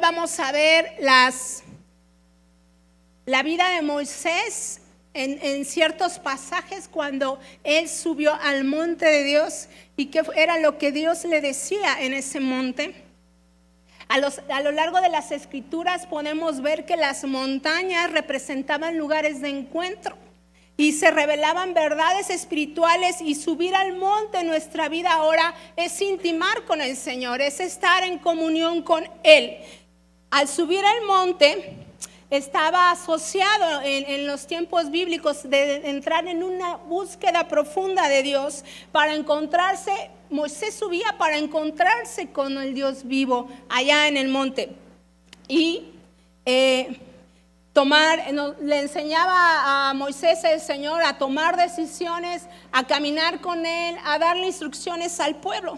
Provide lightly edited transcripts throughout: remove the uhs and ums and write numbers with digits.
vamos a ver la vida de Moisés en ciertos pasajes cuando él subió al monte de Dios y qué era lo que Dios le decía en ese monte. A lo largo de las escrituras podemos ver que las montañas representaban lugares de encuentro y se revelaban verdades espirituales, y subir al monte en nuestra vida ahora es intimar con el Señor, es estar en comunión con Él. Al subir al monte estaba asociado en los tiempos bíblicos de entrar en una búsqueda profunda de Dios para encontrarse. Moisés subía para encontrarse con el Dios vivo allá en el monte y le enseñaba a Moisés el Señor a tomar decisiones, a caminar con él, a darle instrucciones al pueblo.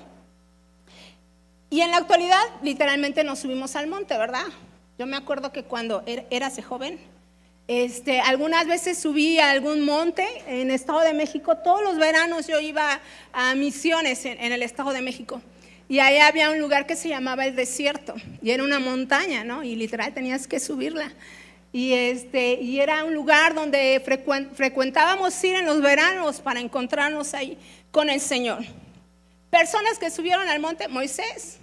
Y en la actualidad literalmente nos subimos al monte, ¿verdad? Yo me acuerdo que cuando era joven, algunas veces subí a algún monte en el Estado de México. Todos los veranos yo iba a misiones en el Estado de México, y allá había un lugar que se llamaba el desierto, y era una montaña, ¿no? Y literal tenías que subirla, y era un lugar donde frecuentábamos ir en los veranos para encontrarnos ahí con el Señor. Personas que subieron al monte: Moisés,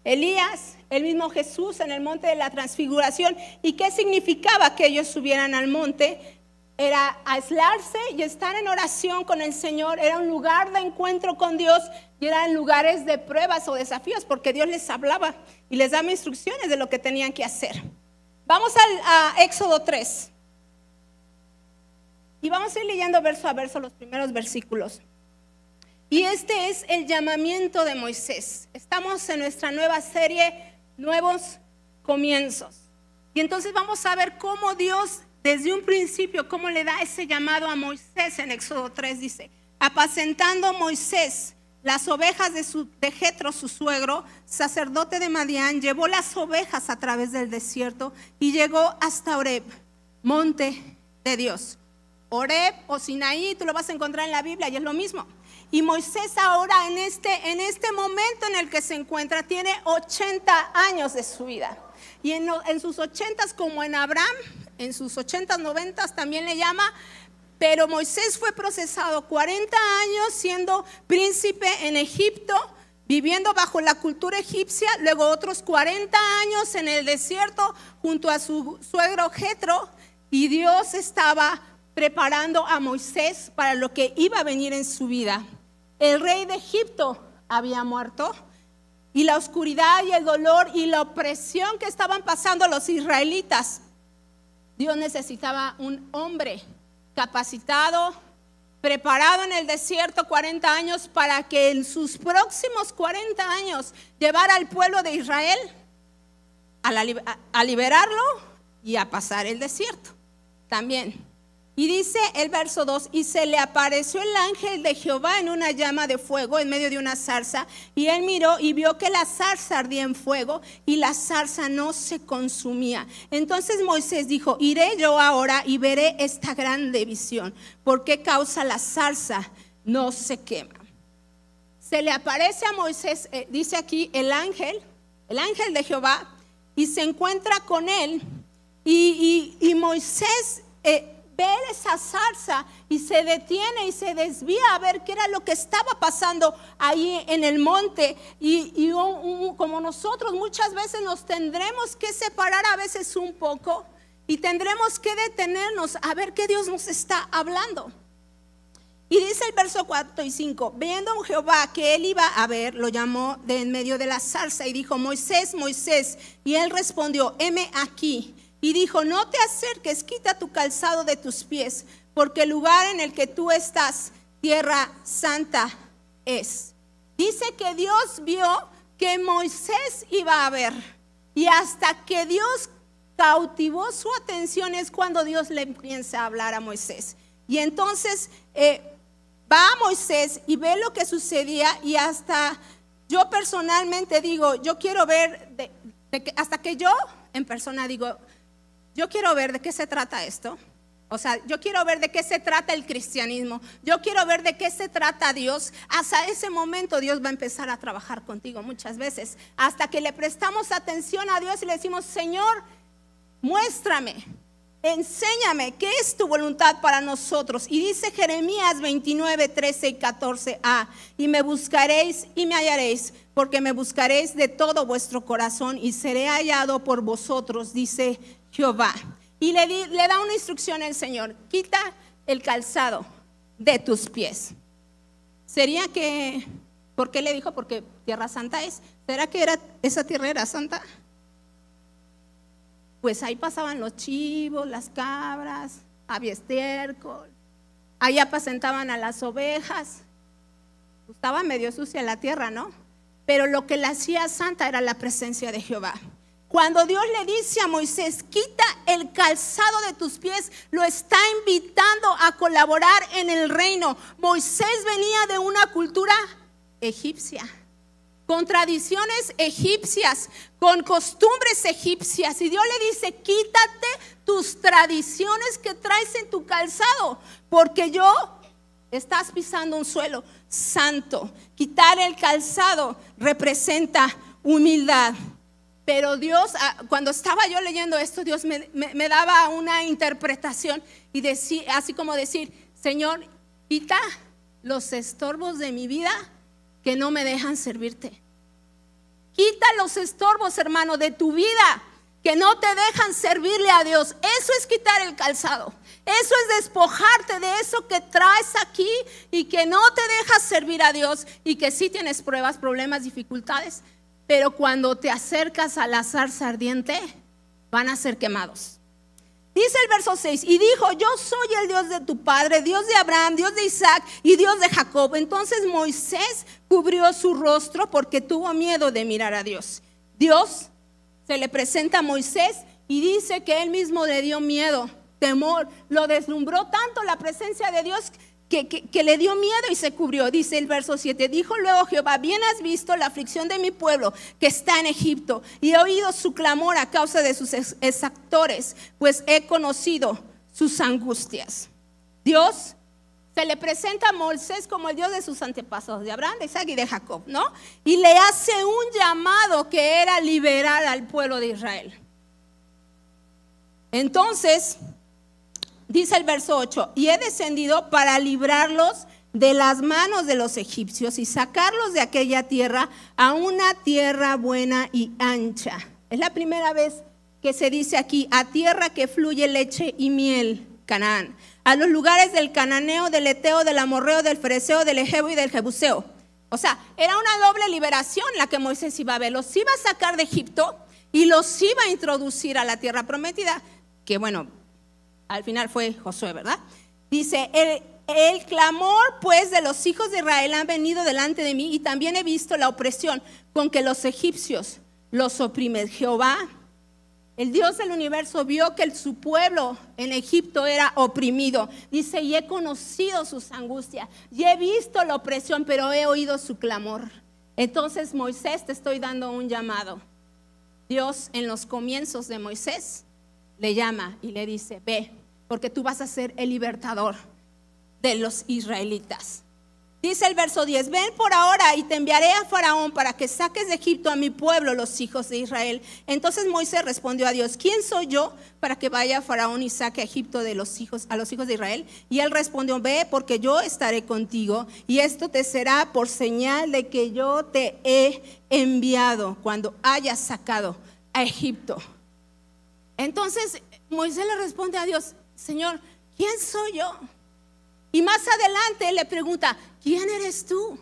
Elías, el mismo Jesús en el monte de la transfiguración. ¿Y qué significaba que ellos subieran al monte? Era aislarse y estar en oración con el Señor. Era un lugar de encuentro con Dios, y eran lugares de pruebas o desafíos, porque Dios les hablaba y les daba instrucciones de lo que tenían que hacer. Vamos a Éxodo 3 y vamos a ir leyendo verso a verso los primeros versículos. Y este es el llamamiento de Moisés. Estamos en nuestra nueva serie, Nuevos Comienzos. Y entonces vamos a ver cómo Dios, desde un principio, cómo le da ese llamado a Moisés. En Éxodo 3 dice: apacentando Moisés las ovejas de Jetro, su suegro, sacerdote de Madián, llevó las ovejas a través del desierto y llegó hasta Horeb, monte de Dios. Horeb o Sinaí, tú lo vas a encontrar en la Biblia y es lo mismo. Y Moisés ahora en este momento en el que se encuentra tiene 80 años de su vida. Y en sus 80, como en Abraham, en sus 80, 90 también le llama. Pero Moisés fue procesado 40 años siendo príncipe en Egipto, viviendo bajo la cultura egipcia. Luego otros 40 años en el desierto junto a su suegro Jetro. Y Dios estaba preparando a Moisés para lo que iba a venir en su vida. El rey de Egipto había muerto, y la oscuridad y el dolor y la opresión que estaban pasando los israelitas, Dios necesitaba un hombre capacitado, preparado en el desierto 40 años, para que en sus próximos 40 años llevara al pueblo de Israel a liberarlo y a pasar el desierto también. Y dice el verso 2: y se le apareció el ángel de Jehová en una llama de fuego en medio de una zarza, y él miró y vio que la zarza ardía en fuego y la zarza no se consumía. Entonces Moisés dijo: iré yo ahora y veré esta grande visión, ¿por qué causa la zarza no se quema? Se le aparece a Moisés, dice aquí el ángel de Jehová, y se encuentra con él, y Moisés ve esa zarza y se detiene y se desvía a ver qué era lo que estaba pasando ahí en el monte. Y como nosotros muchas veces nos tendremos que separar a veces un poco, y tendremos que detenernos a ver qué Dios nos está hablando. Y dice el verso 4 y 5: viendo Jehová que él iba a ver, lo llamó de en medio de la zarza y dijo: Moisés, Moisés. Y él respondió: heme aquí. Y dijo: no te acerques, quita tu calzado de tus pies, porque el lugar en el que tú estás, tierra santa es. Dice que Dios vio que Moisés iba a ver, y hasta que Dios cautivó su atención es cuando Dios le empieza a hablar a Moisés. Y entonces va a Moisés y ve lo que sucedía, y hasta yo personalmente digo, yo quiero ver, hasta que yo en persona digo, yo quiero ver de qué se trata esto. O sea, yo quiero ver de qué se trata el cristianismo. Yo quiero ver de qué se trata Dios. Hasta ese momento Dios va a empezar a trabajar contigo muchas veces. Hasta que le prestamos atención a Dios y le decimos, Señor, muéstrame, enséñame qué es tu voluntad para nosotros. Y dice Jeremías 29, 13 y 14a, y me buscaréis y me hallaréis, porque me buscaréis de todo vuestro corazón y seré hallado por vosotros, dice Jehová. Y le da una instrucción al Señor: quita el calzado de tus pies. ¿Sería que, por qué le dijo? Porque tierra santa es. ¿Será que esa tierra era santa? Pues ahí pasaban los chivos, las cabras, había estiércol, ahí apacentaban a las ovejas. Estaba medio sucia la tierra, ¿no? Pero lo que la hacía santa era la presencia de Jehová. Cuando Dios le dice a Moisés, quita el calzado de tus pies, lo está invitando a colaborar en el reino. Moisés venía de una cultura egipcia, con tradiciones egipcias, con costumbres egipcias. Y Dios le dice, quítate tus tradiciones que traes en tu calzado, porque estás pisando un suelo santo. Quitar el calzado representa humildad. Pero Dios, cuando estaba yo leyendo esto, Dios me daba una interpretación y decía, así como decir, Señor, quita los estorbos de mi vida que no me dejan servirte. Quita los estorbos, hermano, de tu vida que no te dejan servirle a Dios. Eso es quitar el calzado. Eso es despojarte de eso que traes aquí y que no te dejas servir a Dios, y que sí tienes pruebas, problemas, dificultades. Pero cuando te acercas a la zarza ardiente, van a ser quemados. Dice el verso 6, y dijo, yo soy el Dios de tu padre, Dios de Abraham, Dios de Isaac y Dios de Jacob. Entonces Moisés cubrió su rostro porque tuvo miedo de mirar a Dios. Dios se le presenta a Moisés y dice que él mismo le dio miedo, temor. Lo deslumbró tanto la presencia de Dios que le dio miedo y se cubrió. Dice el verso 7, dijo luego Jehová, bien has visto la aflicción de mi pueblo que está en Egipto, y he oído su clamor a causa de sus exactores, pues he conocido sus angustias. Dios se le presenta a Moisés como el Dios de sus antepasados, de Abraham, de Isaac y de Jacob, ¿no? Y le hace un llamado que era liberar al pueblo de Israel. Entonces dice el verso 8, y he descendido para librarlos de las manos de los egipcios y sacarlos de aquella tierra a una tierra buena y ancha. Es la primera vez que se dice aquí, a tierra que fluye leche y miel, Canaán, a los lugares del cananeo, del eteo, del amorreo, del fereceo, del egeo y del jebuseo. O sea, era una doble liberación la que Moisés iba a ver. Los iba a sacar de Egipto y los iba a introducir a la tierra prometida, que bueno, al final fue Josué, ¿verdad? Dice, el clamor pues de los hijos de Israel han venido delante de mí, y también he visto la opresión con que los egipcios los oprimen. Jehová, el Dios del universo, vio que su pueblo en Egipto era oprimido. Dice, y he conocido sus angustias, y he visto la opresión, pero he oído su clamor. Entonces, Moisés, te estoy dando un llamado. Dios, en los comienzos de Moisés, le llama y le dice, ve, porque tú vas a ser el libertador de los israelitas. Dice el verso 10, ven por ahora y te enviaré a Faraón para que saques de Egipto a mi pueblo, los hijos de Israel. Entonces Moisés respondió a Dios, ¿quién soy yo para que vaya a Faraón y saque a Egipto a los hijos de Israel? Y él respondió, ve, porque yo estaré contigo, y esto te será por señal de que yo te he enviado cuando hayas sacado a Egipto. Entonces Moisés le responde a Dios, Señor, ¿quién soy yo? Y más adelante le pregunta, ¿quién eres tú?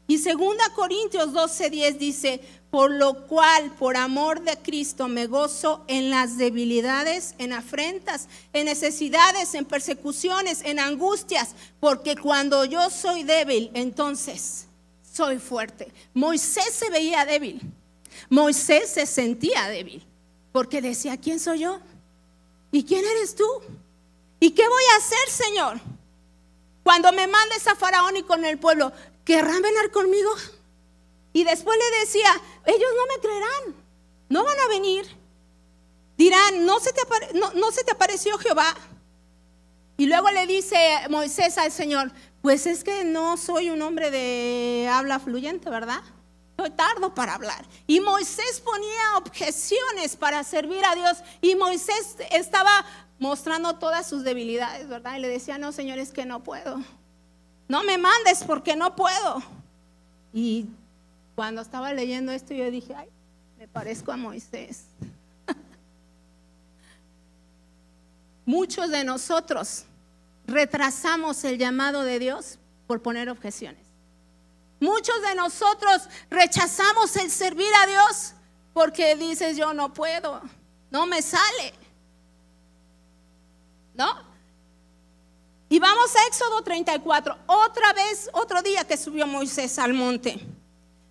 Y 2 Corintios 12:10 dice, por lo cual, por amor de Cristo, me gozo en las debilidades, en afrentas, en necesidades, en persecuciones, en angustias, porque cuando yo soy débil, entonces soy fuerte. Moisés se veía débil. Moisés se sentía débil porque decía, ¿quién soy yo? ¿Y quién eres tú? ¿Y qué voy a hacer, Señor? Cuando me mandes a Faraón y con el pueblo, ¿querrán venir conmigo? Y después le decía, ellos no me creerán, no van a venir. Dirán, ¿no se te apareció Jehová? Y luego le dice Moisés al Señor, pues es que no soy un hombre de habla fluyente, ¿verdad? Soy tardo para hablar. Y Moisés ponía objeciones para servir a Dios. Y Moisés estaba mostrando todas sus debilidades, ¿verdad? Y le decía, no, Señor, es que no puedo. No me mandes porque no puedo. Y cuando estaba leyendo esto, yo dije, ay, me parezco a Moisés. Muchos de nosotros retrasamos el llamado de Dios por poner objeciones. Muchos de nosotros rechazamos el servir a Dios porque dices, yo no puedo, no me sale, ¿no? Y vamos a Éxodo 34, otra vez, otro día que subió Moisés al monte.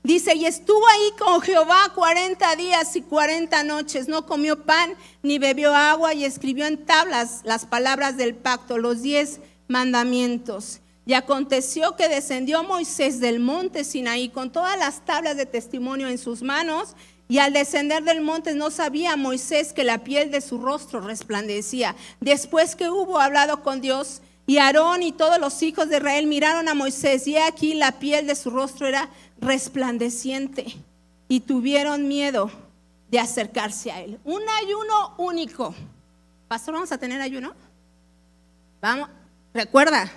Dice, y estuvo ahí con Jehová 40 días y 40 noches, no comió pan ni bebió agua, y escribió en tablas las palabras del pacto, los 10 mandamientos. Y aconteció que descendió Moisés del monte Sinaí con todas las tablas de testimonio en sus manos, y al descender del monte no sabía Moisés que la piel de su rostro resplandecía. Después que hubo hablado con Dios, y Aarón y todos los hijos de Israel miraron a Moisés, y aquí la piel de su rostro era resplandeciente, y tuvieron miedo de acercarse a él. Un ayuno único. Pastor, ¿vamos a tener ayuno? Vamos, recuerda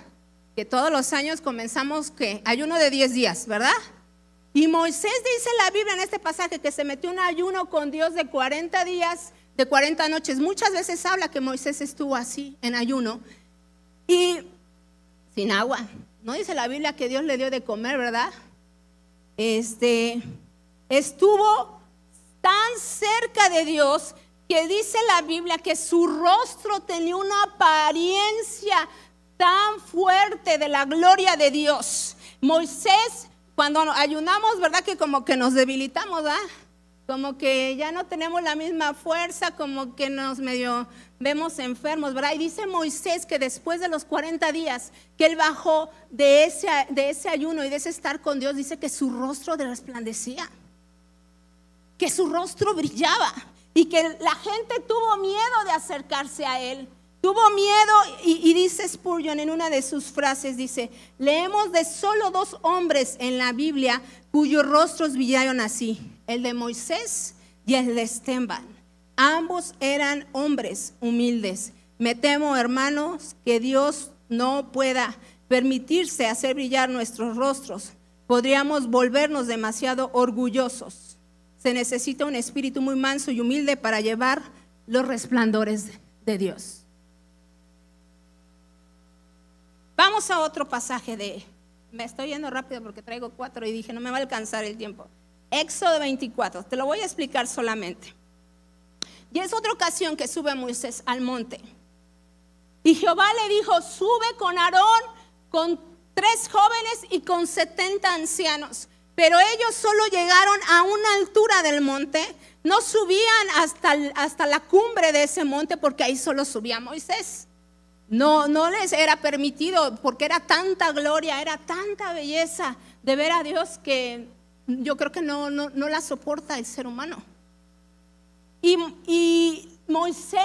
que todos los años comenzamos ayuno de 10 días, ¿verdad? Y Moisés dice en la Biblia en este pasaje que se metió un ayuno con Dios de 40 días, de 40 noches. Muchas veces habla que Moisés estuvo así en ayuno y sin agua. No dice la Biblia que Dios le dio de comer, ¿verdad? Estuvo tan cerca de Dios que dice la Biblia que su rostro tenía una apariencia tan fuerte de la gloria de Dios. Moisés, cuando ayunamos, ¿verdad? Que como que nos debilitamos, ¿verdad? Como que ya no tenemos la misma fuerza, como que nos medio vemos enfermos, ¿verdad? Y dice Moisés que después de los 40 días que él bajó de ese ayuno y de ese estar con Dios, dice que su rostro resplandecía, que su rostro brillaba y que la gente tuvo miedo de acercarse a él. Tuvo miedo y dice Spurgeon en una de sus frases, dice, leemos de solo 2 hombres en la Biblia cuyos rostros brillaron así, el de Moisés y el de Esteban. Ambos eran hombres humildes. Me temo, hermanos, que Dios no pueda permitirse hacer brillar nuestros rostros. Podríamos volvernos demasiado orgullosos. Se necesita un espíritu muy manso y humilde para llevar los resplandores de Dios. Vamos a otro pasaje me estoy yendo rápido porque traigo 4 y dije no me va a alcanzar el tiempo. Éxodo 24, te lo voy a explicar solamente. Y es otra ocasión que sube Moisés al monte. Y Jehová le dijo, sube con Aarón, con 3 jóvenes y con 70 ancianos. Pero ellos solo llegaron a una altura del monte, no subían hasta la cumbre de ese monte porque ahí solo subía Moisés. No les era permitido porque era tanta gloria, era tanta belleza de ver a Dios que yo creo que no la soporta el ser humano. Y Moisés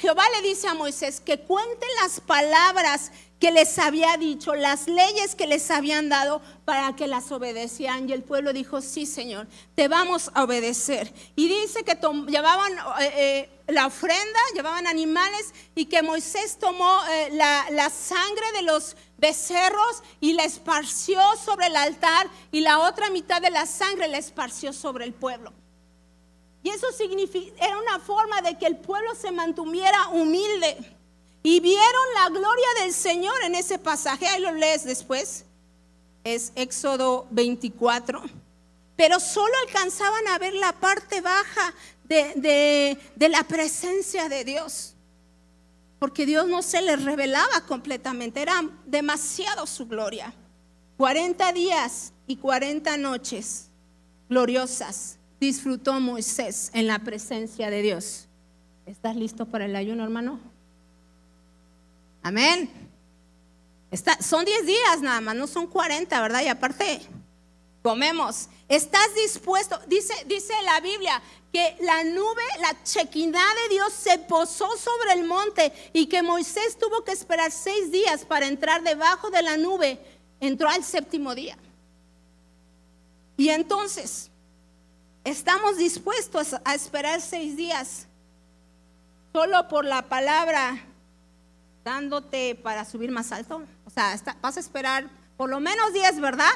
Jehová le dice a Moisés que cuente las palabras que les había dicho, las leyes que les habían dado para que las obedecieran. Y el pueblo dijo, sí, Señor, te vamos a obedecer. Y dice que llevaban la ofrenda, llevaban animales y que Moisés tomó la sangre de los becerros y la esparció sobre el altar y la otra mitad de la sangre la esparció sobre el pueblo. Y eso era una forma de que el pueblo se mantuviera humilde. Y vieron la gloria del Señor en ese pasaje. Ahí lo lees después. Es Éxodo 24. Pero solo alcanzaban a ver la parte baja de la presencia de Dios. Porque Dios no se les revelaba completamente. Era demasiado su gloria. 40 días y 40 noches gloriosas disfrutó Moisés en la presencia de Dios. ¿Estás listo para el ayuno, hermano? Amén. Son 10 días nada más, no son 40, ¿verdad? Y aparte, comemos. ¿Estás dispuesto? Dice la Biblia que la nube, la Shekinah de Dios se posó sobre el monte y que Moisés tuvo que esperar 6 días para entrar debajo de la nube. Entró al 7º día. Y entonces, ¿estamos dispuestos a esperar 6 días solo por la palabra dándote para subir más alto? O sea, vas a esperar por lo menos 10, ¿verdad?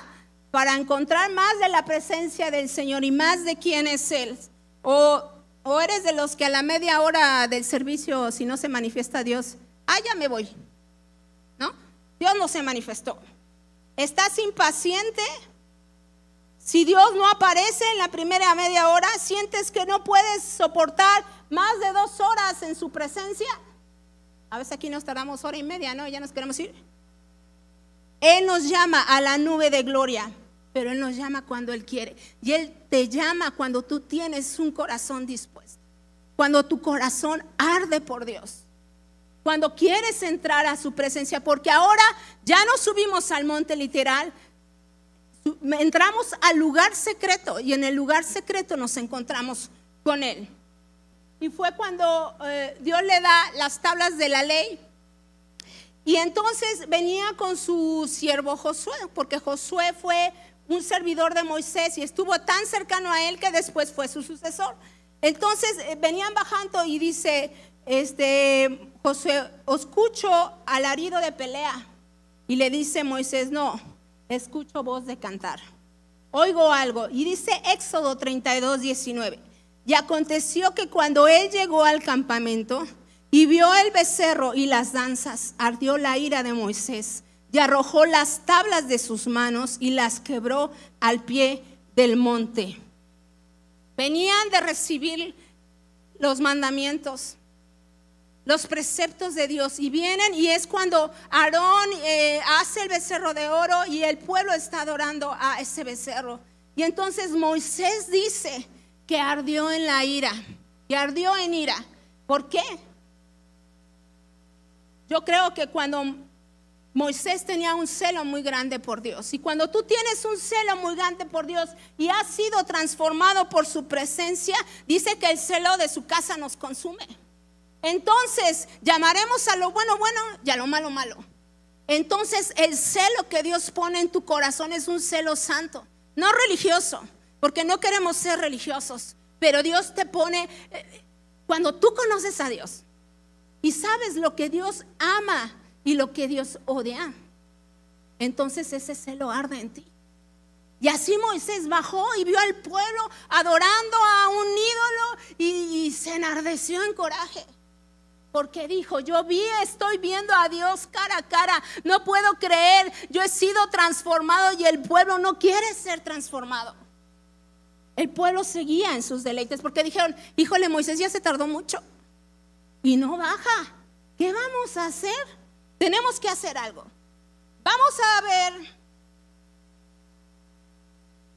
Para encontrar más de la presencia del Señor y más de quién es Él. O eres de los que a la media hora del servicio, si no se manifiesta Dios, ya me voy, ¿no? Dios no se manifestó. ¿Estás impaciente? Si Dios no aparece en la primera media hora, ¿sientes que no puedes soportar más de 2 horas en su presencia? A veces aquí nos tardamos 1:30, ¿no? Ya nos queremos ir. Él nos llama a la nube de gloria, pero Él nos llama cuando Él quiere. Y Él te llama cuando tú tienes un corazón dispuesto, cuando tu corazón arde por Dios, cuando quieres entrar a su presencia, porque ahora ya no subimos al monte literal, entramos al lugar secreto y en el lugar secreto nos encontramos con Él. Y fue cuando Dios le da las tablas de la ley. Y entonces venía con su siervo Josué, porque Josué fue un servidor de Moisés y estuvo tan cercano a él que después fue su sucesor. Entonces venían bajando y dice Josué, escucho alarido de pelea. Y le dice Moisés, no, escucho voz de cantar, oigo algo. Y dice Éxodo 32:19, y aconteció que cuando él llegó al campamento y vio el becerro y las danzas, ardió la ira de Moisés y arrojó las tablas de sus manos y las quebró al pie del monte. Venían de recibir los mandamientos, los preceptos de Dios, y vienen, y es cuando Aarón hace el becerro de oro y el pueblo está adorando a ese becerro. Y entonces Moisés dice que ardió en la ira, que ardió en ira. ¿Por qué? Yo creo que cuando Moisés tenía un celo muy grande por Dios, y cuando tú tienes un celo muy grande por Dios y has sido transformado por su presencia, dice que el celo de su casa nos consume. Entonces llamaremos a lo bueno bueno y a lo malo malo. Entonces el celo que Dios pone en tu corazón es un celo santo, no religioso, porque no queremos ser religiosos, pero Dios te pone, cuando tú conoces a Dios y sabes lo que Dios ama y lo que Dios odia, entonces ese celo arde en ti. Y así Moisés bajó y vio al pueblo adorando a un ídolo y se enardeció en coraje, porque dijo, estoy viendo a Dios cara a cara, no puedo creer, yo he sido transformado y el pueblo no quiere ser transformado. El pueblo seguía en sus deleites porque dijeron, híjole, Moisés ya se tardó mucho y no baja. ¿Qué vamos a hacer? Tenemos que hacer algo. Vamos a ver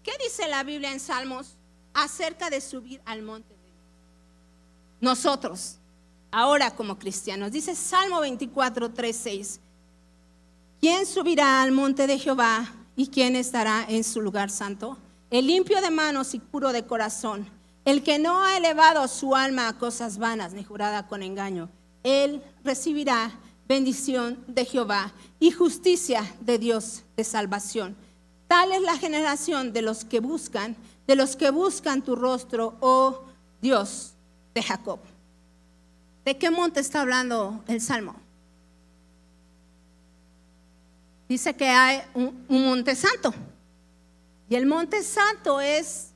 qué dice la Biblia en Salmos acerca de subir al monte de Dios. Nosotros, ahora como cristianos, dice Salmo 24:3-6, ¿quién subirá al monte de Jehová y quién estará en su lugar santo? El limpio de manos y puro de corazón, el que no ha elevado su alma a cosas vanas ni jurada con engaño, él recibirá bendición de Jehová y justicia de Dios de salvación. Tal es la generación de los que buscan tu rostro, oh Dios de Jacob. ¿De qué monte está hablando el Salmo? Dice que hay un monte santo. Y el monte santo es,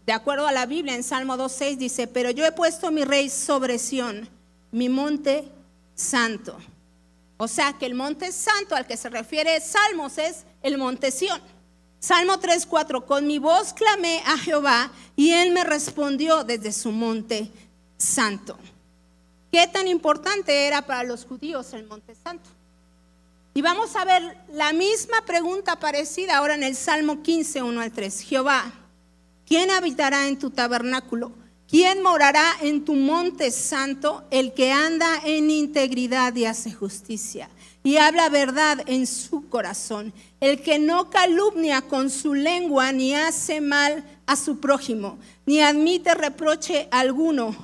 de acuerdo a la Biblia, en Salmo 2:6 dice, pero yo he puesto mi rey sobre Sión, mi monte santo. O sea que el monte santo al que se refiere Salmos es el monte Sión. Salmo 3:4, con mi voz clamé a Jehová y él me respondió desde su monte santo. ¿Qué tan importante era para los judíos el monte santo? Y vamos a ver la misma pregunta parecida ahora en el Salmo 15:1-3. Jehová, ¿quién habitará en tu tabernáculo? ¿Quién morará en tu monte santo? El que anda en integridad y hace justicia, y habla verdad en su corazón. El que no calumnia con su lengua, ni hace mal a su prójimo, ni admite reproche alguno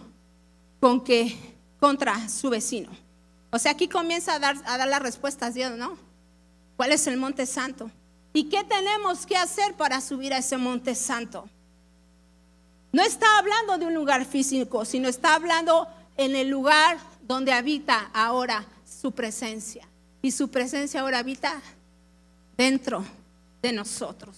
contra su vecino. O sea, aquí comienza a dar las respuestas Dios, ¿no? ¿Cuál es el monte santo? ¿Y qué tenemos que hacer para subir a ese monte santo? No está hablando de un lugar físico, sino está hablando en el lugar donde habita ahora su presencia. Y su presencia ahora habita dentro de nosotros.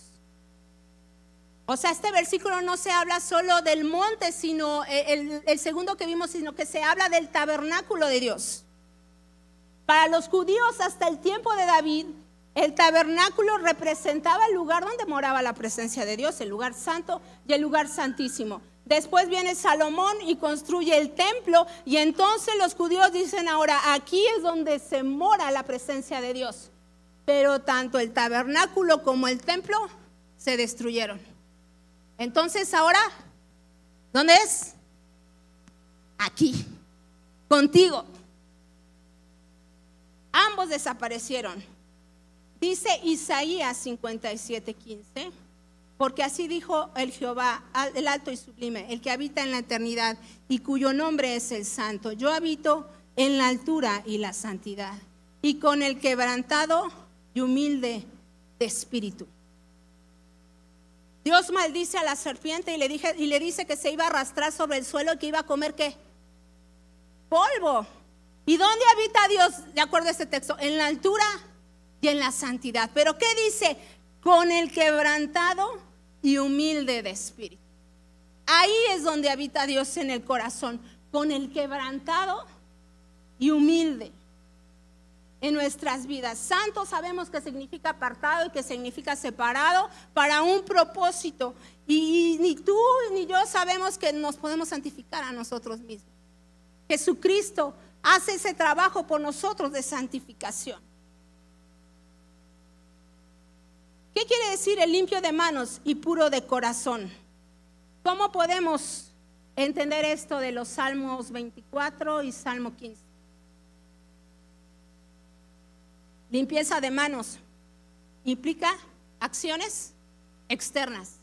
O sea, este versículo no se habla solo del monte, sino el segundo que vimos, sino que se habla del tabernáculo de Dios. Para los judíos hasta el tiempo de David, el tabernáculo representaba el lugar donde moraba la presencia de Dios, el lugar santo y el lugar santísimo. Después viene Salomón y construye el templo, y entonces los judíos dicen ahora, aquí es donde se mora la presencia de Dios. Pero tanto el tabernáculo como el templo se destruyeron. Entonces ahora, ¿dónde es? Aquí, contigo. Ambos desaparecieron. Dice Isaías 57:15, porque así dijo el Jehová, el alto y sublime, el que habita en la eternidad y cuyo nombre es el santo. Yo habito en la altura y la santidad, y con el quebrantado y humilde de espíritu. Dios maldice a la serpiente y le dice que se iba a arrastrar sobre el suelo y que iba a comer ¿qué? Polvo. ¿Y dónde habita Dios? De acuerdo a este texto, en la altura y en la santidad. Pero ¿qué dice? Con el quebrantado y humilde de espíritu. Ahí es donde habita Dios en el corazón, con el quebrantado y humilde en nuestras vidas. Santo sabemos que significa apartado y que significa separado para un propósito. Y ni tú ni yo sabemos que nos podemos santificar a nosotros mismos. Jesucristo hace ese trabajo por nosotros de santificación. ¿Qué quiere decir el limpio de manos y puro de corazón? ¿Cómo podemos entender esto de los Salmos 24 y Salmo 15? Limpieza de manos implica acciones externas.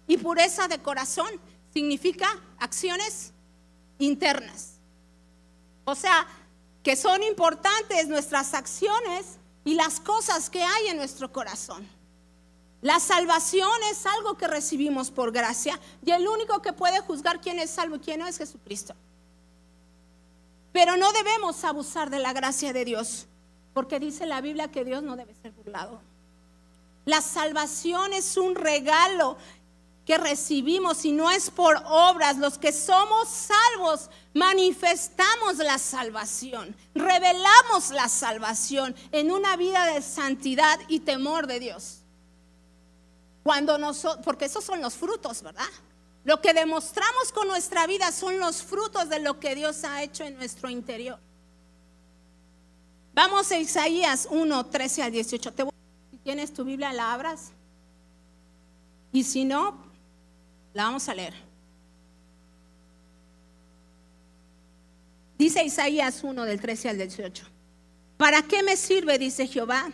Y pureza de corazón significa acciones internas. O sea, que son importantes nuestras acciones y las cosas que hay en nuestro corazón. La salvación es algo que recibimos por gracia, y el único que puede juzgar quién es salvo y quién no es Jesucristo. Pero no debemos abusar de la gracia de Dios, porque dice la Biblia que Dios no debe ser burlado. La salvación es un regalo que recibimos y no es por obras. Los que somos salvos manifestamos la salvación, revelamos la salvación en una vida de santidad y temor de Dios. Porque esos son los frutos, ¿verdad? Lo que demostramos con nuestra vida son los frutos de lo que Dios ha hecho en nuestro interior. Vamos a Isaías 1, 13 al 18. Si tienes tu Biblia, la abras. Y si no, la vamos a leer. Dice Isaías 1 del 13 al 18. ¿Para qué me sirve, dice Jehová,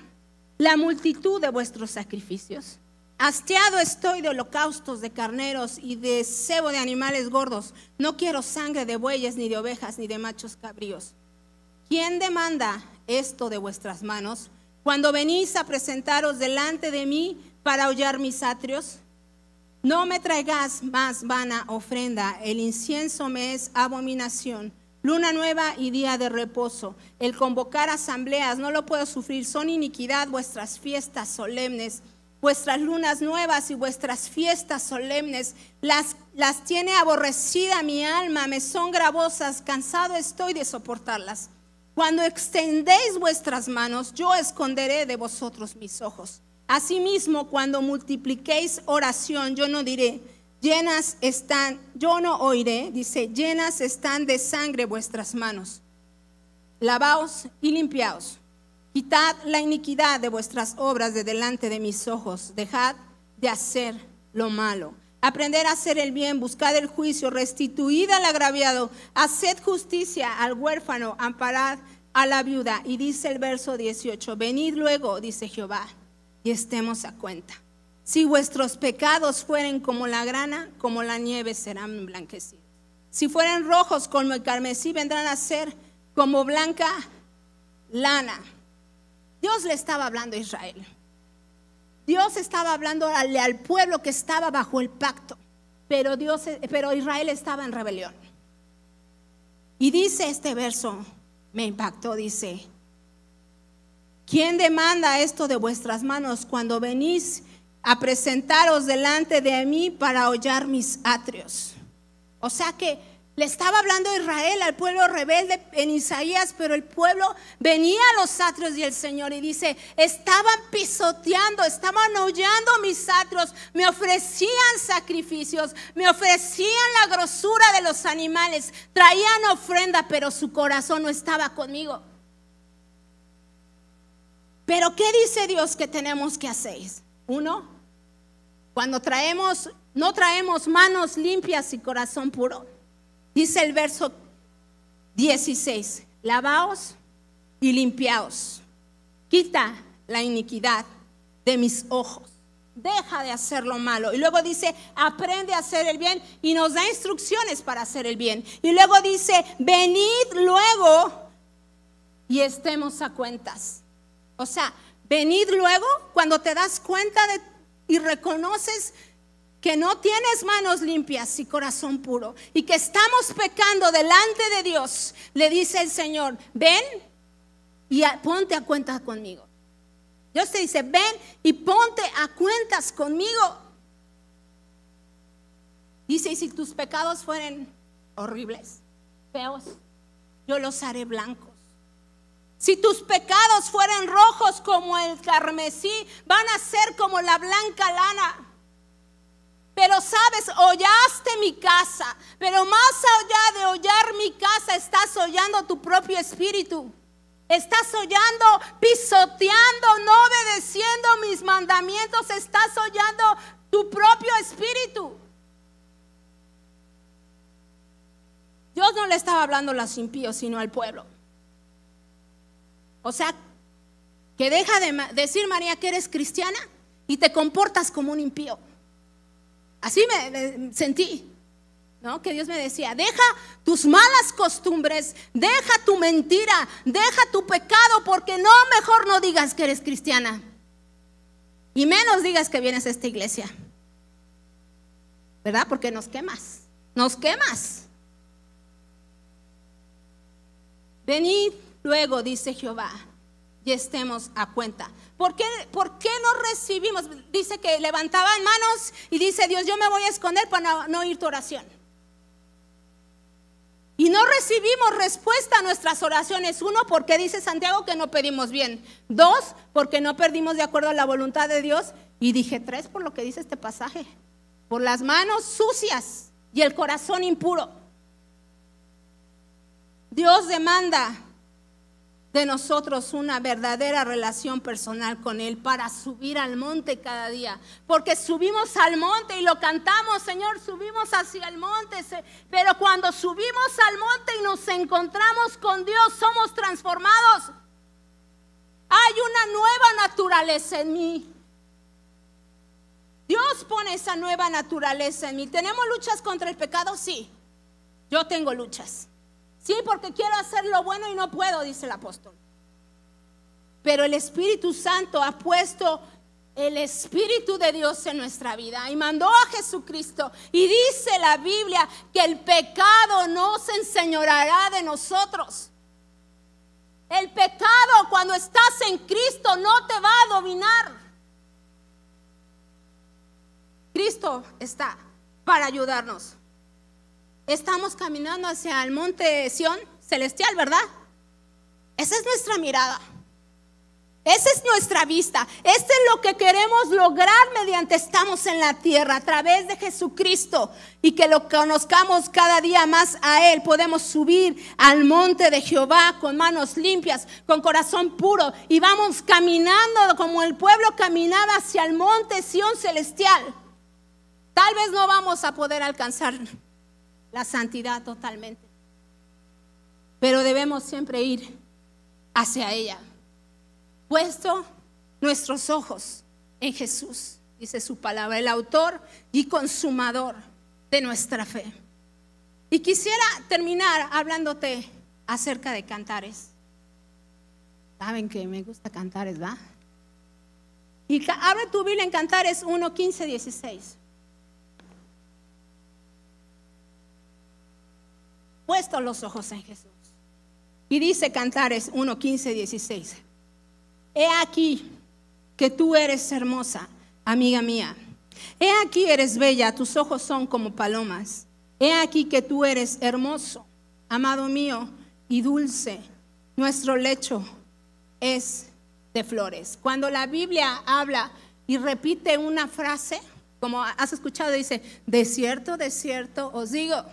la multitud de vuestros sacrificios? Hastiado estoy de holocaustos de carneros y de cebo de animales gordos. No quiero sangre de bueyes, ni de ovejas, ni de machos cabríos. ¿Quién demanda esto de vuestras manos cuando venís a presentaros delante de mí para hollar mis atrios? No me traigas más vana ofrenda, el incienso me es abominación. Luna nueva y día de reposo, el convocar asambleas no lo puedo sufrir. Son iniquidad vuestras fiestas solemnes, vuestras lunas nuevas y vuestras fiestas solemnes. Las tiene aborrecida mi alma, me son gravosas, cansado estoy de soportarlas. Cuando extendéis vuestras manos, yo esconderé de vosotros mis ojos. Asimismo, cuando multipliquéis oración, yo no diré, llenas están, yo no oiré, dice, llenas están de sangre vuestras manos. Lavaos y limpiaos. Quitad la iniquidad de vuestras obras de delante de mis ojos. Dejad de hacer lo malo. Aprender a hacer el bien, buscad el juicio, restituid al agraviado, haced justicia al huérfano, amparad a la viuda. Y dice el verso 18, venid luego, dice Jehová, y estemos a cuenta. Si vuestros pecados fueren como la grana, como la nieve serán emblanquecidos. Si fueren rojos como el carmesí, vendrán a ser como blanca lana. Dios le estaba hablando a Israel. Dios estaba hablando al pueblo que estaba bajo el pacto, pero Israel estaba en rebelión. Y dice este verso, me impactó, dice: ¿quién demanda esto de vuestras manos cuando venís a presentaros delante de mí para hollar mis atrios? O sea que le estaba hablando a Israel, al pueblo rebelde en Isaías, pero el pueblo venía a los atrios del Señor y dice, estaban pisoteando, estaban hollando mis atrios, me ofrecían sacrificios, me ofrecían la grosura de los animales, traían ofrenda, pero su corazón no estaba conmigo. Pero ¿qué dice Dios que tenemos que hacer? Uno, cuando no traemos manos limpias y corazón puro. Dice el verso 16, lavaos y limpiaos, quita la iniquidad de mis ojos, deja de hacer lo malo. Y luego dice, aprende a hacer el bien, y nos da instrucciones para hacer el bien. Y luego dice, venid luego y estemos a cuentas. O sea, venid luego cuando te das cuenta y reconoces que no tienes manos limpias y corazón puro y que estamos pecando delante de Dios. Le dice el Señor, ven y ponte a cuentas conmigo. Dios te dice, ven y ponte a cuentas conmigo. Dice, y si tus pecados fueren horribles, feos, yo los haré blancos. Si tus pecados fueren rojos como el carmesí, van a ser como la blanca lana. Pero sabes, hollaste mi casa, pero más allá de hollar mi casa, estás hollando tu propio espíritu. Estás hollando, pisoteando, no obedeciendo mis mandamientos, estás hollando tu propio espíritu. Dios no le estaba hablando a los impíos, sino al pueblo. O sea, que deja de decir, María, que eres cristiana y te comportas como un impío. Así me sentí, ¿no? Que Dios me decía, deja tus malas costumbres, deja tu mentira, deja tu pecado, porque no, mejor no digas que eres cristiana. Y menos digas que vienes a esta iglesia, ¿verdad? Porque nos quemas, nos quemas. Venid luego, dice Jehová, y estemos a cuenta. ¿Por qué no recibimos? Dice que levantaban manos y dice Dios, yo me voy a esconder para no oír tu oración. Y no recibimos respuesta a nuestras oraciones. Uno, porque dice Santiago que no pedimos bien. Dos, porque no pedimos de acuerdo a la voluntad de Dios. Y dije tres, por lo que dice este pasaje, por las manos sucias y el corazón impuro. Dios demanda de nosotros una verdadera relación personal con Él para subir al monte cada día, porque subimos al monte y lo cantamos, Señor, subimos hacia el monte, pero cuando subimos al monte y nos encontramos con Dios, somos transformados. Hay una nueva naturaleza en mí. Dios pone esa nueva naturaleza en mí. ¿Tenemos luchas contra el pecado? Sí, yo tengo luchas. Sí, porque quiero hacer lo bueno y no puedo, dice el apóstol. Pero el Espíritu Santo ha puesto el Espíritu de Dios en nuestra vida y mandó a Jesucristo. Y dice la Biblia que el pecado no se enseñoreará de nosotros. El pecado, cuando estás en Cristo, no te va a dominar. Cristo está para ayudarnos. Estamos caminando hacia el monte Sión celestial, ¿verdad? Esa es nuestra mirada. Esa es nuestra vista. Este es lo que queremos lograr mediante estamos en la tierra, a través de Jesucristo, y que lo conozcamos cada día más a Él. Podemos subir al monte de Jehová con manos limpias, con corazón puro, y vamos caminando como el pueblo caminaba hacia el monte Sión celestial. Tal vez no vamos a poder alcanzar la santidad totalmente, pero debemos siempre ir hacia ella. Puesto nuestros ojos en Jesús, dice su palabra, el autor y consumador de nuestra fe. Y quisiera terminar hablándote acerca de Cantares. Saben que me gusta Cantares, ¿va? Y abre tu Biblia en Cantares 1, 15, 16. Puesto los ojos en Jesús. Y dice Cantares 1, 15, 16. He aquí que tú eres hermosa, amiga mía. He aquí eres bella, tus ojos son como palomas. He aquí que tú eres hermoso, amado mío, y dulce. Nuestro lecho es de flores. Cuando la Biblia habla y repite una frase, como has escuchado, dice, de cierto os digo,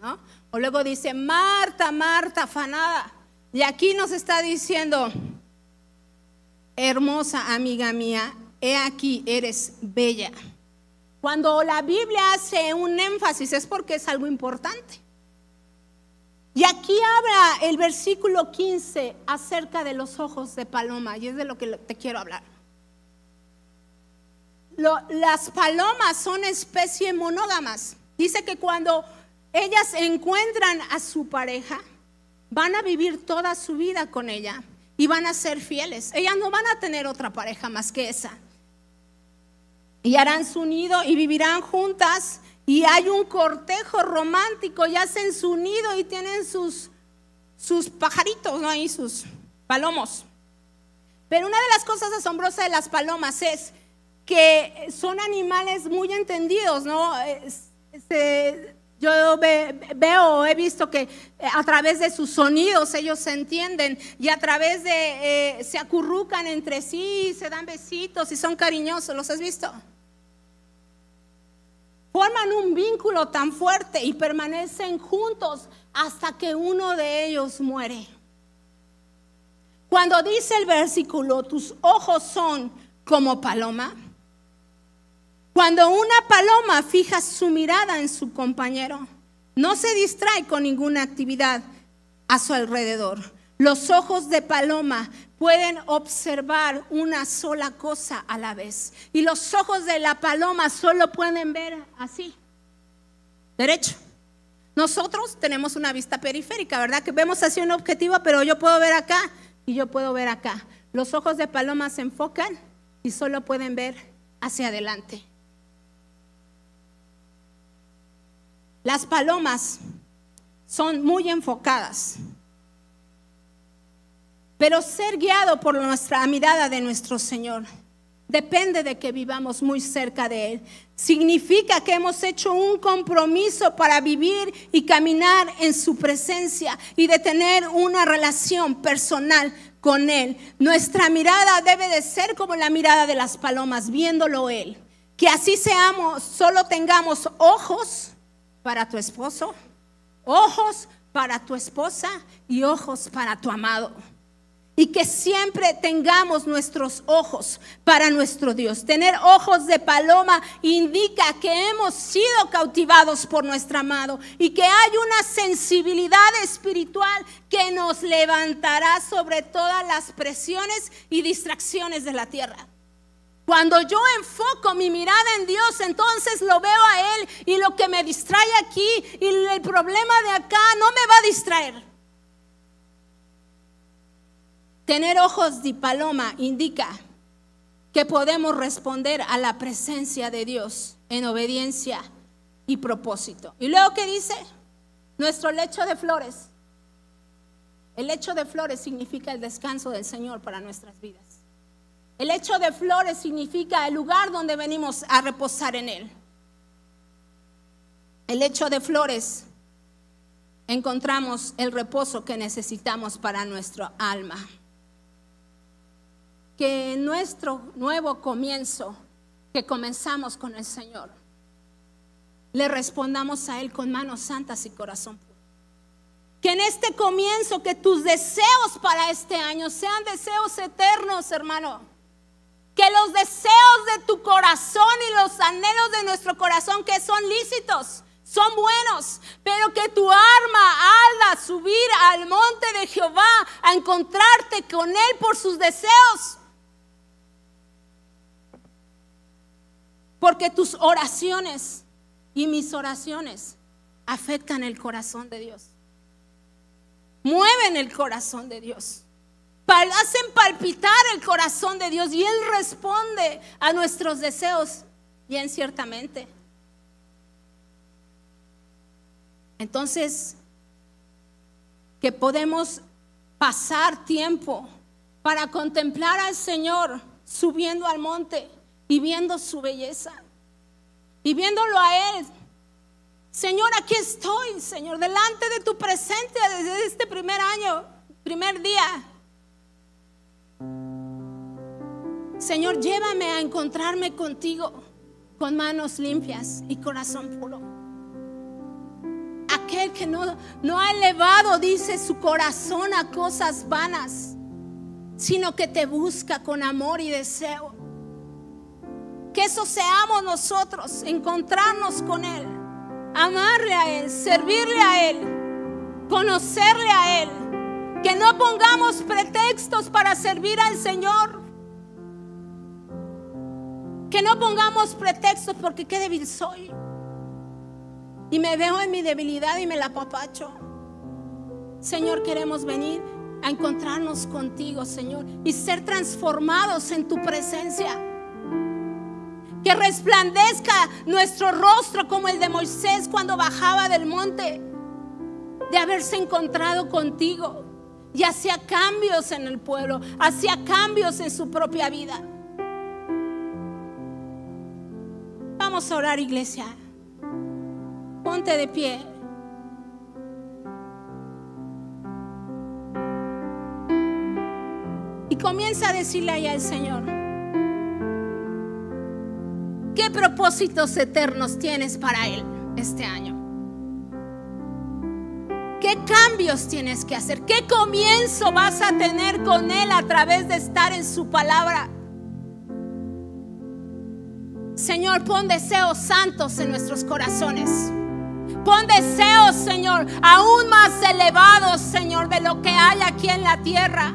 ¿no? O luego dice, Marta, Marta, afanada. Y aquí nos está diciendo, hermosa amiga mía, he aquí eres bella. Cuando la Biblia hace un énfasis es porque es algo importante. Y aquí habla el versículo 15 acerca de los ojos de paloma, y es de lo que te quiero hablar. Las palomas son especies monógamas. Dice que cuando ellas encuentran a su pareja, van a vivir toda su vida con ella y van a ser fieles. Ellas no van a tener otra pareja más que esa. Y harán su nido y vivirán juntas. Y hay un cortejo romántico y hacen su nido y tienen sus pajaritos, ¿no? Ahí sus palomos. Pero una de las cosas asombrosas de las palomas es que son animales muy entendidos, ¿no? Yo he visto que a través de sus sonidos ellos se entienden y a través de se acurrucan entre sí, se dan besitos y son cariñosos. ¿Los has visto? Forman un vínculo tan fuerte y permanecen juntos hasta que uno de ellos muere. Cuando dice el versículo, tus ojos son como paloma. Cuando una paloma fija su mirada en su compañero, no se distrae con ninguna actividad a su alrededor. Los ojos de paloma pueden observar una sola cosa a la vez. Y los ojos de la paloma solo pueden ver así, derecho. Nosotros tenemos una vista periférica, ¿verdad? Que vemos hacia un objetivo, pero yo puedo ver acá y yo puedo ver acá. Los ojos de paloma se enfocan y solo pueden ver hacia adelante. Las palomas son muy enfocadas. Pero ser guiado por nuestra mirada de nuestro Señor depende de que vivamos muy cerca de Él. Significa que hemos hecho un compromiso para vivir y caminar en su presencia y de tener una relación personal con Él. Nuestra mirada debe de ser como la mirada de las palomas, viéndolo Él. Que así seamos, solo tengamos ojos para tu esposo, ojos para tu esposa y ojos para tu amado. Y que siempre tengamos nuestros ojos para nuestro Dios. Tener ojos de paloma indica que hemos sido cautivados por nuestro amado y que hay una sensibilidad espiritual que nos levantará sobre todas las presiones y distracciones de la tierra. Cuando yo enfoco mi mirada en Dios, entonces lo veo a Él y lo que me distrae aquí y el problema de acá no me va a distraer. Tener ojos de paloma indica que podemos responder a la presencia de Dios en obediencia y propósito. Y luego, ¿qué dice? Nuestro lecho de flores. El lecho de flores significa el descanso del Señor para nuestras vidas. El lecho de flores significa el lugar donde venimos a reposar en Él. El lecho de flores encontramos el reposo que necesitamos para nuestro alma. Que en nuestro nuevo comienzo que comenzamos con el Señor, le respondamos a Él con manos santas y corazón puro. Que en este comienzo, que tus deseos para este año sean deseos eternos, hermano. Que los deseos de tu corazón y los anhelos de nuestro corazón, que son lícitos, son buenos, pero que tu alma haga subir al monte de Jehová, a encontrarte con Él por sus deseos. Porque tus oraciones y mis oraciones afectan el corazón de Dios. Mueven el corazón de Dios. Hacen palpitar el corazón de Dios y Él responde a nuestros deseos, bien ciertamente. Entonces, que podemos pasar tiempo para contemplar al Señor subiendo al monte y viendo su belleza y viéndolo a Él. Señor, aquí estoy, Señor, delante de tu presencia desde este primer año, primer día. Señor, llévame a encontrarme contigo con manos limpias y corazón puro. Aquel que no ha elevado, dice, su corazón a cosas vanas, sino que te busca con amor y deseo. Que eso seamos nosotros, encontrarnos con Él, amarle a Él, servirle a Él, conocerle a Él. Que no pongamos pretextos para servir al Señor. Que no pongamos pretextos porque qué débil soy. Y me veo en mi debilidad y me la apapacho. Señor, queremos venir a encontrarnos contigo, Señor, y ser transformados en tu presencia. Que resplandezca nuestro rostro como el de Moisés cuando bajaba del monte, de haberse encontrado contigo, y hacía cambios en el pueblo, hacía cambios en su propia vida. Vamos a orar, iglesia. Ponte de pie. Y comienza a decirle ahí al Señor: ¿qué propósitos eternos tienes para Él este año? ¿Qué cambios tienes que hacer? ¿Qué comienzo vas a tener con Él a través de estar en su palabra? Señor, pon deseos santos en nuestros corazones. Pon deseos, Señor, aún más elevados, Señor, de lo que hay aquí en la tierra.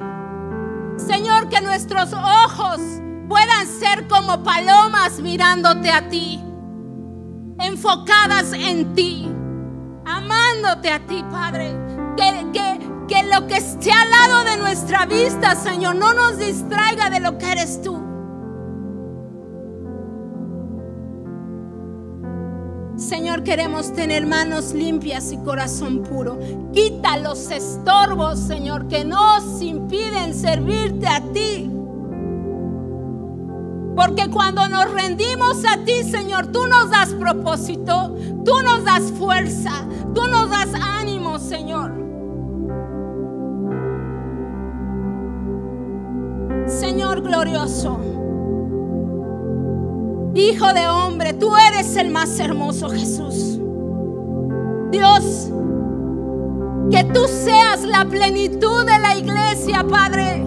Señor, que nuestros ojos puedan ser como palomas mirándote a ti, enfocadas en ti, amándote a ti, Padre. Que lo que esté al lado de nuestra vista, Señor, no nos distraiga de lo que eres tú. Señor, queremos tener manos limpias y corazón puro. Quita los estorbos, Señor, que nos impiden servirte a ti. Porque cuando nos rendimos a ti, Señor, tú nos das propósito, tú nos das fuerza, tú nos das ánimo, Señor. Señor glorioso, Hijo de hombre, tú eres el más hermoso, Jesús. Dios, que tú seas la plenitud de la iglesia, Padre.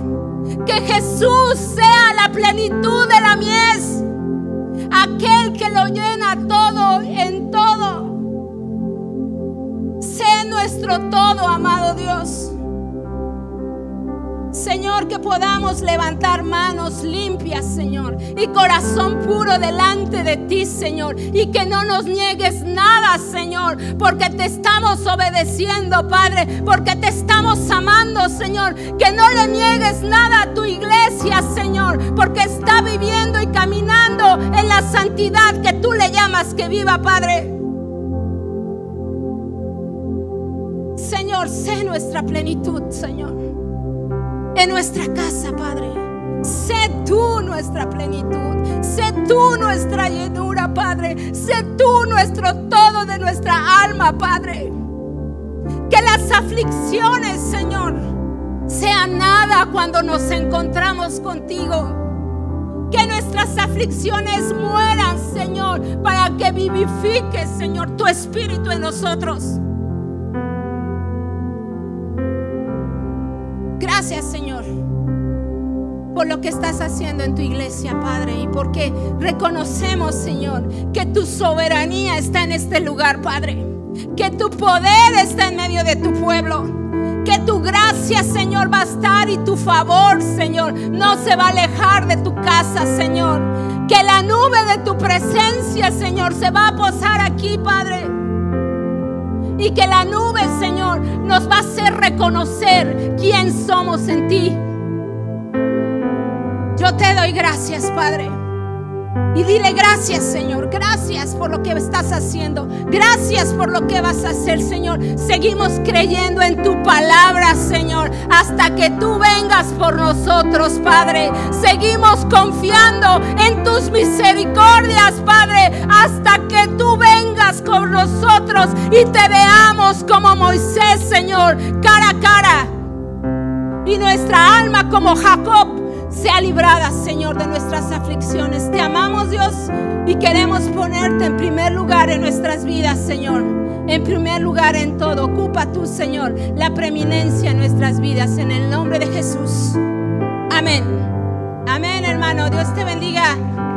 Que Jesús sea la plenitud de la mies, aquel que lo llena todo en todo. Sé nuestro todo, amado Dios. Señor, que podamos levantar manos limpias, Señor, y corazón puro delante de ti, Señor, y que no nos niegues nada, Señor, porque te estamos obedeciendo, Padre, porque te estamos amando, Señor. Que no le niegues nada a tu iglesia, Señor, porque está viviendo y caminando en la santidad que tú le llamas que viva, Padre. Señor, sé nuestra plenitud, Señor, en nuestra casa, Padre. Sé tú nuestra plenitud, sé tú nuestra llenura, Padre. Sé tú nuestro todo de nuestra alma, Padre. Que las aflicciones, Señor, sean nada cuando nos encontramos contigo. Que nuestras aflicciones mueran, Señor, para que vivifiques, Señor, tu espíritu en nosotros. Gracias, Señor, por lo que estás haciendo en tu iglesia, Padre, y porque reconocemos, Señor, que tu soberanía está en este lugar, Padre, que tu poder está en medio de tu pueblo, que tu gracia gracia, Señor, va a estar y tu favor, Señor, no se va a alejar de tu casa, Señor. Que la nube de tu presencia, Señor, se va a posar aquí, Padre. Y que la nube, Señor, nos va a hacer reconocer quién somos en ti. Yo te doy gracias, Padre. Y dile gracias, Señor. Gracias por lo que estás haciendo. Gracias por lo que vas a hacer, Señor. Seguimos creyendo en tu palabra, Señor, hasta que tú vengas por nosotros, Padre. Seguimos confiando en tus misericordias, Padre, hasta que tú vengas con nosotros y te veamos como Moisés, Señor, cara a cara. Y nuestra alma como Jacob sea librada, Señor, de nuestras aflicciones. Te amamos, Dios, y queremos ponerte en primer lugar en nuestras vidas, Señor. En primer lugar en todo. Ocupa tú, Señor, la preeminencia en nuestras vidas, en el nombre de Jesús. Amén. Amén, hermano. Dios te bendiga.